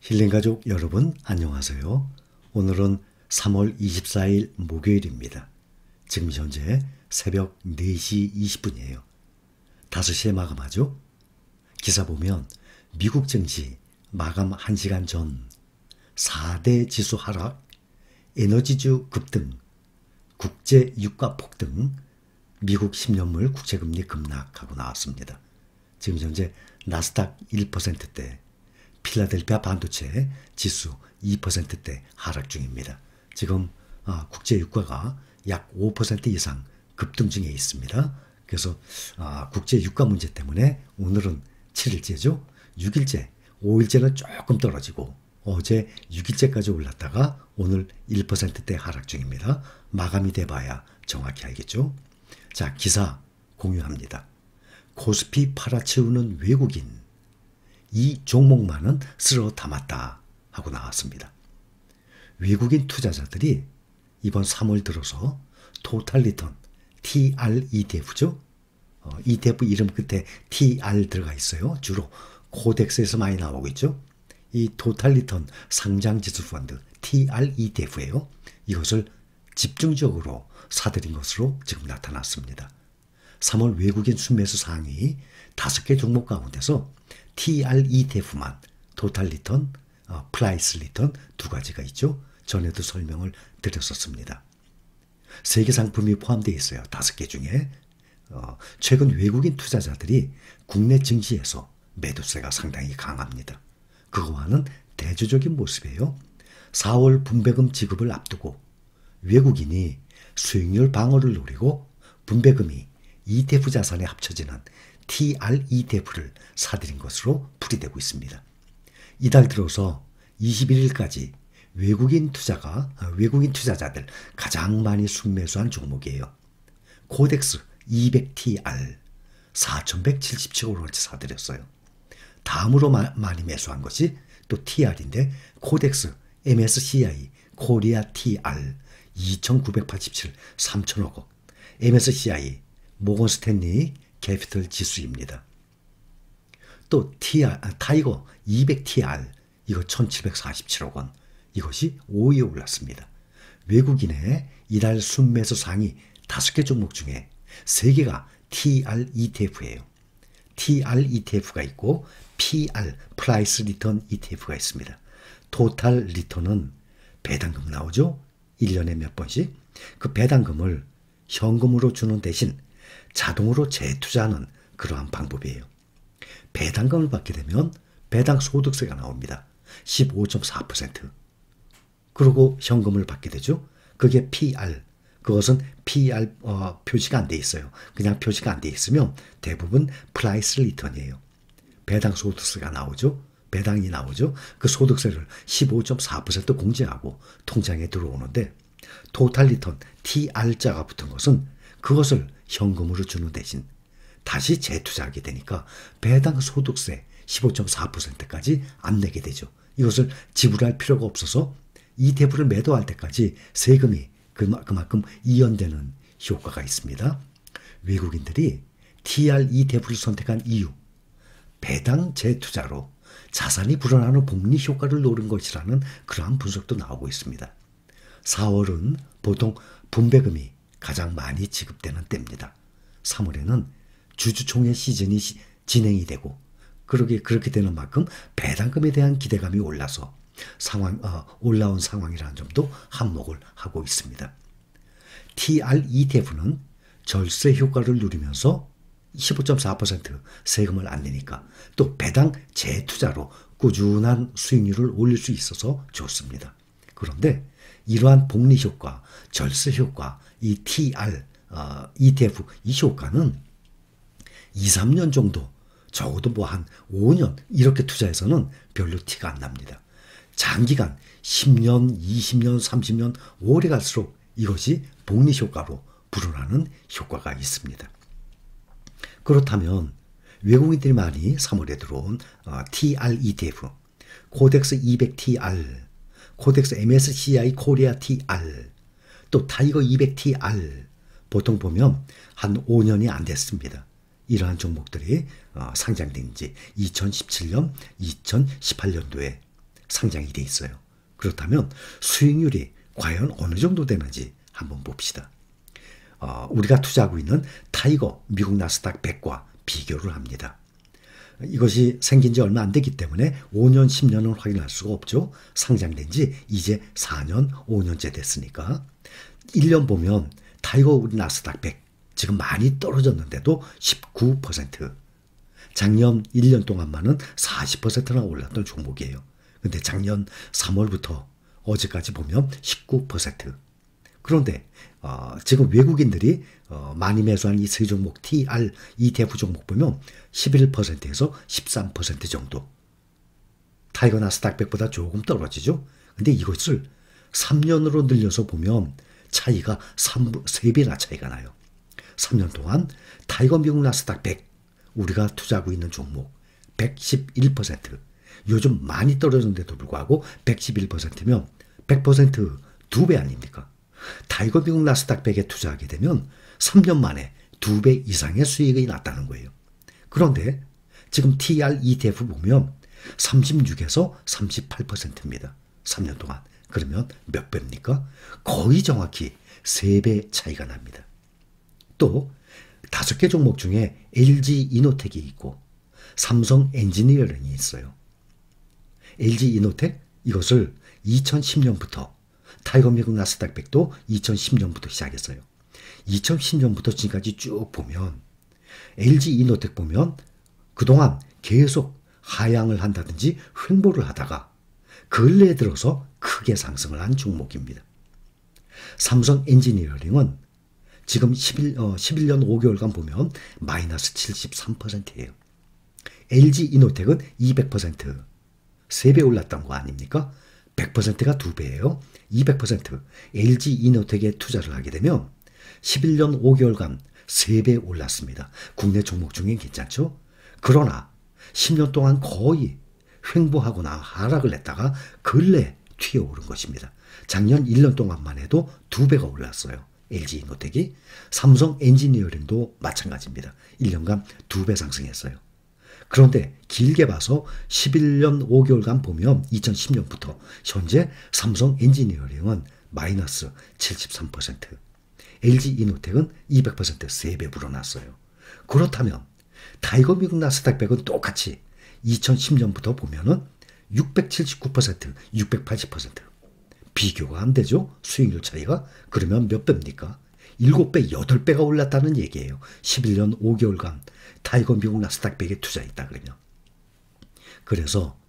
힐링가족 여러분 안녕하세요. 오늘은 3월 24일 목요일입니다. 지금 현재 새벽 4시 20분이에요. 5시에 마감하죠? 기사 보면 미국 증시 마감 1시간 전 4대 지수 하락, 에너지주 급등, 국제 유가 폭등, 미국 10년물 국채금리 급락하고 나왔습니다. 지금 현재 나스닥 1%대, 필라델피아 반도체 지수 2%대 하락 중입니다. 지금 국제 유가가 약 5% 이상 급등 중에 있습니다. 그래서 국제 유가 문제 때문에 오늘은 7일째죠. 6일째, 5일째는 조금 떨어지고 어제 6일째까지 올랐다가 오늘 1%대 하락 중입니다. 마감이 돼봐야 정확히 알겠죠. 자, 기사 공유합니다. 코스피 팔아치우는 외국인, 이 종목만은 쓸어 담았다 하고 나왔습니다. 외국인 투자자들이 이번 3월 들어서 토탈 리턴 TR ETF죠. ETF 이름 끝에 TR 들어가 있어요. 주로 코덱스에서 많이 나오고 있죠. 이 토탈 리턴 상장지수 펀드 TR ETF예요. 이것을 집중적으로 사들인 것으로 지금 나타났습니다. 3월 외국인 순매수 상위 5개 종목 가운데서 TR ETF만 토탈 리턴, 프라이스 리턴 두 가지가 있죠. 전에도 설명을 드렸었습니다. 세계 상품이 포함되어 있어요. 5개 중에. 최근 외국인 투자자들이 국내 증시에서 매도세가 상당히 강합니다. 그거와는 대조적인 모습이에요. 4월 분배금 지급을 앞두고 외국인이 수익률 방어를 노리고 분배금이 ETF 자산에 합쳐지는 TR ETF를 사들인 것으로 풀이되고 있습니다. 이달 들어서 21일까지 외국인 투자자들 가장 많이 순매수한 종목이에요. 코덱스 200TR 4,177억 원어치 사들였어요. 다음으로 많이 매수한 것이 또 TR인데 코덱스 MSCI 코리아 TR 2,987 3천억 원, MSCI 모건 스탠리 캐피털 지수입니다. 또 타이거 200TR 이거 1,747억 원, 이것이 5위에 올랐습니다. 외국인의 이달 순매수 상위 5개 종목 중에 3개가 TR ETF예요. TR ETF가 있고 PR 프라이스 리턴 ETF가 있습니다. 토탈 리턴은 배당금 나오죠. 1년에 몇 번씩. 그 배당금을 현금으로 주는 대신 자동으로 재투자하는 그러한 방법이에요. 배당금을 받게 되면 배당 소득세가 나옵니다. 15.4%. 그리고 현금을 받게 되죠. 그게 PR. 그것은 PR 표시가 안 돼 있어요. 그냥 표시가 안 돼 있으면 대부분 프라이스 리턴이에요. 배당 소득세가 나오죠. 배당이 나오죠. 그 소득세를 15.4% 공제하고 통장에 들어오는데 토탈 리턴 TR자가 붙은 것은 그것을 현금으로 주는 대신 다시 재투자하게 되니까 배당 소득세 15.4%까지 안 내게 되죠. 이것을 지불할 필요가 없어서 ETF를 매도할 때까지 세금이 그만큼 이연되는 효과가 있습니다. 외국인들이 TR ETF를 선택한 이유, 배당 재투자로 자산이 불어나는 복리 효과를 노린 것이라는 그러한 분석도 나오고 있습니다. 4월은 보통 분배금이 가장 많이 지급되는 때입니다. 3월에는 주주총회 시즌이 진행이 되고 그렇게 되는 만큼 배당금에 대한 기대감이 올라서 올라온 상황이라는 점도 한몫을 하고 있습니다. TR ETF는 절세 효과를 누리면서 15.4% 세금을 안 내니까 또 배당 재투자로 꾸준한 수익률을 올릴 수 있어서 좋습니다. 그런데 이러한 복리 효과, 절세 효과, 이 TR ETF 이 효과는 2, 3년 정도, 적어도 뭐 한 5년 이렇게 투자해서는 별로 티가 안 납니다. 장기간 10년, 20년, 30년 오래 갈수록 이것이 복리 효과로 불어나는 효과가 있습니다. 그렇다면 외국인들이 많이 3월에 들어온 TR ETF, 코덱스 200TR, 코덱스 MSCI 코리아 TR, 또 타이거 200TR 보통 보면 한 5년이 안 됐습니다. 이러한 종목들이 상장된 지 2017년, 2018년도에 상장이 돼 있어요. 그렇다면 수익률이 과연 어느 정도 되는지 한번 봅시다. 우리가 투자하고 있는 타이거 미국 나스닥 100과 비교를 합니다. 이것이 생긴 지 얼마 안 되기 때문에 5년, 10년은 확인할 수가 없죠. 상장된 지 이제 4년, 5년째 됐으니까. 1년 보면 타이거 우리 나스닥 100 지금 많이 떨어졌는데도 19%. 작년 1년 동안만은 40%나 올랐던 종목이에요. 근데 작년 3월부터 어제까지 보면 19%. 그런데 지금 외국인들이 많이 매수한 이 세 종목 TR ETF 종목 보면 11%에서 13% 정도. 타이거 나스닥 100보다 조금 떨어지죠. 근데 이것을 3년으로 늘려서 보면 차이가 3배나 차이가 나요. 3년 동안 타이거 미국 나스닥 100 우리가 투자하고 있는 종목 111%. 요즘 많이 떨어졌는데도 불구하고 111%면 100% 2배 아닙니까? 타이거 미국 나스닥 100에 투자하게 되면 3년 만에 2배 이상의 수익이 났다는 거예요. 그런데 지금 TR ETF 보면 36에서 38%입니다. 3년 동안. 그러면 몇 배입니까? 거의 정확히 3배 차이가 납니다. 또 5개 종목 중에 LG 이노텍이 있고 삼성 엔지니어링이 있어요. LG 이노텍 이것을 2010년부터 타이거 미국 나스닥 100도 2010년부터 시작했어요. 2010년부터 지금까지 쭉 보면 LG 이노텍 보면 그동안 계속 하향을 한다든지 횡보를 하다가 근래에 들어서 크게 상승을 한 종목입니다. 삼성 엔지니어링은 지금 11년 5개월간 보면 마이너스 73%예요. LG 이노텍은 200%, 3배 올랐던 거 아닙니까? 100%가 2배예요. 200% LG 이노텍에 투자를 하게 되면 11년 5개월간 3배 올랐습니다. 국내 종목 중엔 괜찮죠? 그러나 10년 동안 거의 횡보하거나 하락을 했다가 근래 튀어오른 것입니다. 작년 1년 동안만 해도 2배가 올랐어요. LG 이노텍이. 삼성 엔지니어링도 마찬가지입니다. 1년간 2배 상승했어요. 그런데 길게 봐서 11년 5개월간 보면 2010년부터 현재 삼성 엔지니어링은 마이너스 73%, LG 이노텍은 200% 3배 불어났어요. 그렇다면 타이거 미국 나스닥 100은 똑같이 2010년부터 보면은 679%, 680%. 비교가 안 되죠? 수익률 차이가. 그러면 몇 배입니까? 7배, 8배가 올랐다는 얘기예요. 11년 5개월간 타이거 미국 나스닥 100에 투자했다 그러면. 그래서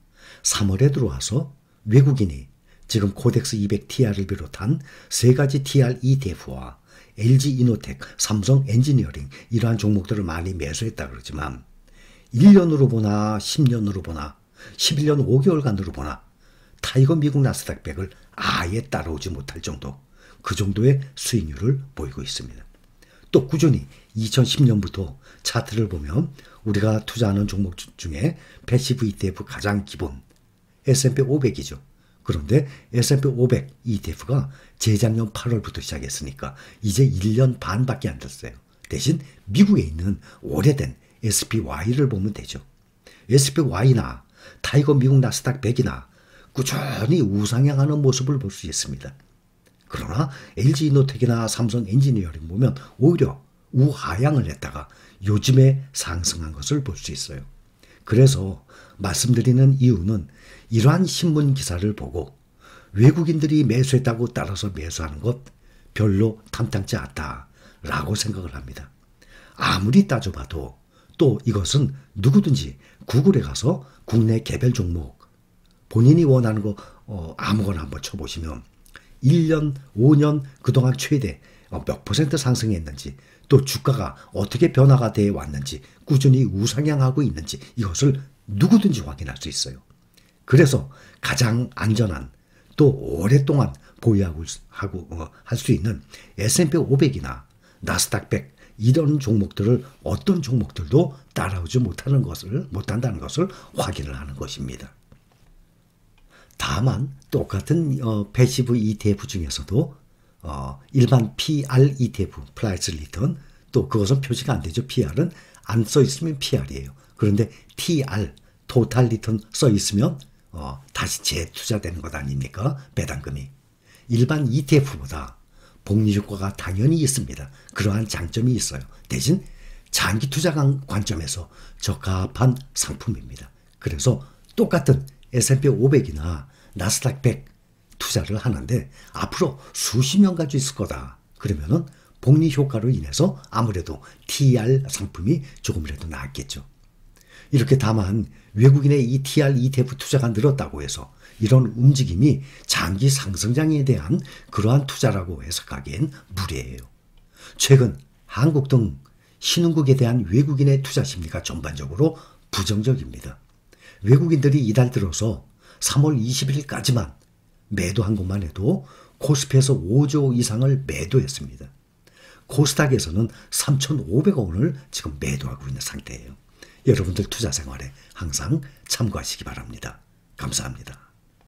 3월에 들어와서 외국인이 지금 코덱스 200 TR을 비롯한 3가지 TR ETF와 LG 이노텍, 삼성 엔지니어링 이러한 종목들을 많이 매수했다 그러지만 1년으로 보나 10년으로 보나 11년 5개월간으로 보나 타이거 미국 나스닥 100을 아예 따라오지 못할 정도, 그 정도의 수익률을 보이고 있습니다. 또 꾸준히 2010년부터 차트를 보면 우리가 투자하는 종목 중에 패시브 ETF 가장 기본 S&P 500이죠. 그런데 S&P 500 ETF가 재작년 8월부터 시작했으니까 이제 1년 반밖에 안 됐어요. 대신 미국에 있는 오래된 SPY를 보면 되죠. SPY나 타이거 미국 나스닥 100이나 꾸준히 우상향하는 모습을 볼 수 있습니다. 그러나 LG 이노텍이나 삼성 엔지니어링 보면 오히려 우하향을 했다가 요즘에 상승한 것을 볼 수 있어요. 그래서 말씀드리는 이유는 이러한 신문 기사를 보고 외국인들이 매수했다고 따라서 매수하는 것 별로 탐탁지 않다라고 생각을 합니다. 아무리 따져봐도 또 이것은 누구든지 구글에 가서 국내 개별 종목 본인이 원하는 거 아무거나 한번 쳐보시면 1년, 5년 그동안 최대 몇 % 상승했는지 또 주가가 어떻게 변화가 되어 왔는지 꾸준히 우상향하고 있는지 이것을 누구든지 확인할 수 있어요. 그래서 가장 안전한 또 오랫동안 보유하고 할 수 있는 S&P 500이나 나스닥 100 이런 종목들을 어떤 종목들도 따라오지 못한다는 것을 확인을 하는 것입니다. 다만 똑같은 패시브 ETF 중에서도 일반 PR ETF, 프라이스 리턴, 또 그것은 표시가 안 되죠. PR은 안 써 있으면 PR이에요. 그런데 TR, 토탈 리턴 써 있으면 다시 재투자되는 것 아닙니까? 배당금이. 일반 ETF보다 복리 효과가 당연히 있습니다. 그러한 장점이 있어요. 대신 장기 투자 관점에서 적합한 상품입니다. 그래서 똑같은 S&P 500이나 나스닥 100 투자를 하는데 앞으로 수십 년 가지고 있을 거다. 그러면은 복리 효과로 인해서 아무래도 TR 상품이 조금이라도 나았겠죠. 이렇게 다만 외국인의 이 TR ETF 투자가 늘었다고 해서 이런 움직임이 장기 상승장에 대한 그러한 투자라고 해석하기엔 무리예요. 최근 한국 등 신흥국에 대한 외국인의 투자 심리가 전반적으로 부정적입니다. 외국인들이 이달 들어서 3월 20일까지만 매도한 것만 해도 코스피에서 5조 이상을 매도했습니다. 코스닥에서는 3,500억 원을 지금 매도하고 있는 상태예요. 여러분들 투자 생활에 항상 참고하시기 바랍니다. 감사합니다.